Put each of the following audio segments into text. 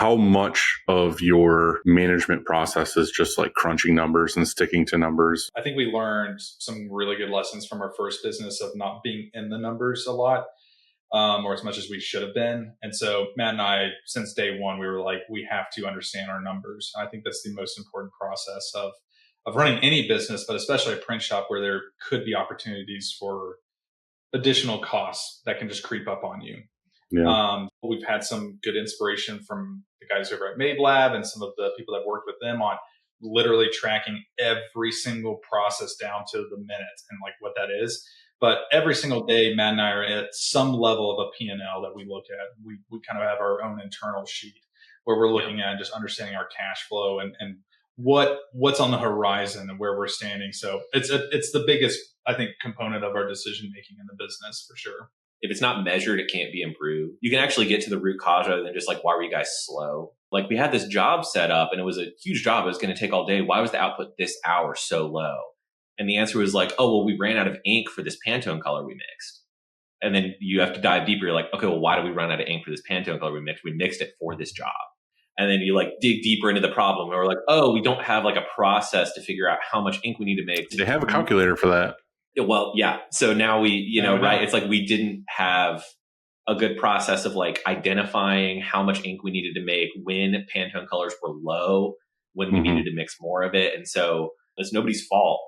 how much of your management process is just like crunching numbers and sticking to numbers? I think we learned some really good lessons from our first business of not being in the numbers a lot, or as much as we should have been. And so Matt and I, since day one, we were like, we have to understand our numbers. I think that's the most important process of running any business, but especially a print shop where there could be opportunities for additional costs that can just creep up on you. Yeah. We've had some good inspiration from the guys over at Made Lab and some of the people that worked with them on literally tracking every single process down to the minute and like what that is. But every single day, Matt and I are at some level of a P&L that we look at. We kind of have our own internal sheet where we're looking at just understanding our cash flow and what's on the horizon and where we're standing. So it's the biggest, I think, component of our decision making in the business for sure. If it's not measured, it can't be improved. You can actually get to the root cause rather than just like, why were you guys slow? Like we had this job set up and it was a huge job. It was going to take all day. Why was the output this hour so low? And the answer was like, oh, well, we ran out of ink for this Pantone color we mixed. And then you have to dive deeper. You're like, okay, well, why do we run out of ink for this Pantone color we mixed? We mixed it for this job. And then you like dig deeper into the problem. And we're like, oh, we don't have like a process to figure out how much ink we need to make. They have a calculator for that. Well, yeah. So now we, right. It's like we didn't have a good process of like identifying how much ink we needed to make when Pantone colors were low, when we needed to mix more of it. And so it's nobody's fault,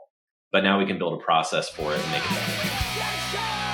but now we can build a process for it and make it better.